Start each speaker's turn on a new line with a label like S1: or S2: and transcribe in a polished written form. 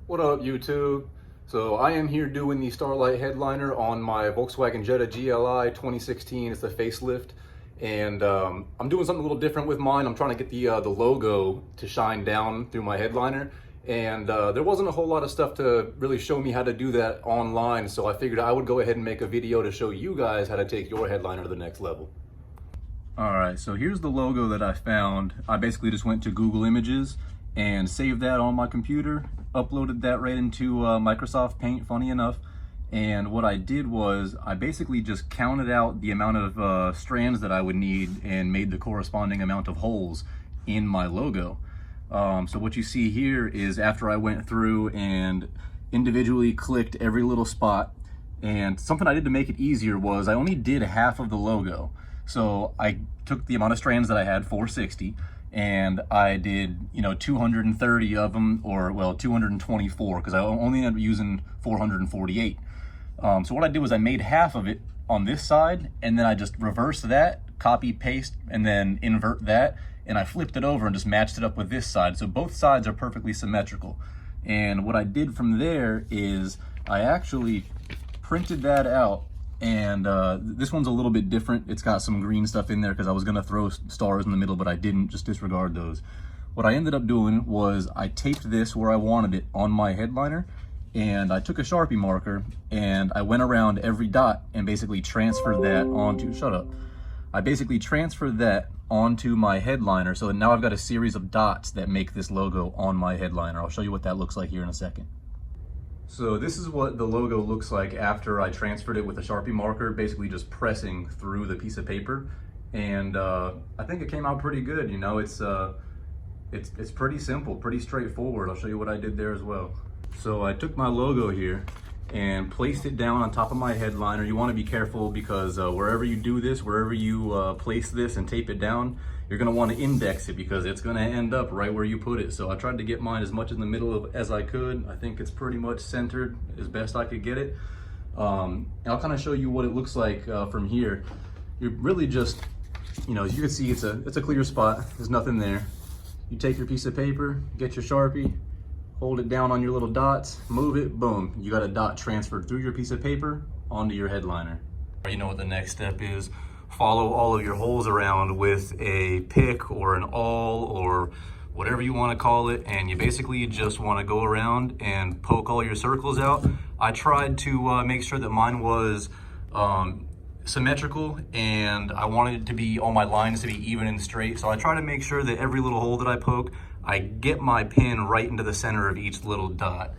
S1: What up, YouTube? So I am here doing the Starlight headliner on my Volkswagen Jetta GLI 2016. It's a facelift, and I'm doing something a little different with mine. I'm trying to get the logo to shine down through my headliner, and there wasn't a whole lot of stuff to really show me how to do that online. So I figured I would go ahead and make a video to show you guys how to take your headliner to the next level. All right, so here's the logo that I found. I basically just went to Google Images and saved that on my computer, uploaded that right into Microsoft Paint, funny enough. And what I did was I basically just counted out the amount of strands that I would need and made the corresponding amount of holes in my logo. So what you see here is after I went through and individually clicked every little spot, and something I did to make it easier was I only did half of the logo. So I took the amount of strands that I had, 460, and I did, 230 of them, or well, 224, because I only ended up using 448. So what I did was I made half of it on this side, and then I just reversed that, copy, paste, and then invert that, and I flipped it over and just matched it up with this side. So both sides are perfectly symmetrical. And what I did from there is I actually printed that out. And this one's a little bit different. It's got some green stuff in there because I was gonna throw stars in the middle, but I didn't, just disregard those. What I ended up doing was I taped this where I wanted it on my headliner, and I took a Sharpie marker and I went around every dot and basically transferred that onto, I basically transferred that onto my headliner, so now I've got a series of dots that make this logo on my headliner. I'll show you what that looks like here in a second. So this is what the logo looks like after I transferred it with a Sharpie marker, basically just pressing through the piece of paper. And I think it came out pretty good. It's pretty simple, pretty straightforward. I'll show you what I did there as well. So I took my logo here and placed it down on top of my headliner. You want to be careful because wherever you do this, wherever you place this and tape it down, you're going to want to index it because it's going to end up right where you put it. So I tried to get mine as much in the middle as I could. I think it's pretty much centered as best I could get it. And I'll kind of show you what it looks like from here. You're really just, as you can see, it's a clear spot. There's nothing there. You take your piece of paper, get your Sharpie, hold it down on your little dots, move it, boom. You got a dot transferred through your piece of paper onto your headliner. You know what the next step is. Follow all of your holes around with a pick or an awl or whatever you want to call it, and you basically just want to go around and poke all your circles out. I tried to make sure that mine was symmetrical, and I wanted it to be, all my lines to be even and straight, so I try to make sure that every little hole that I poke, I get my pin right into the center of each little dot.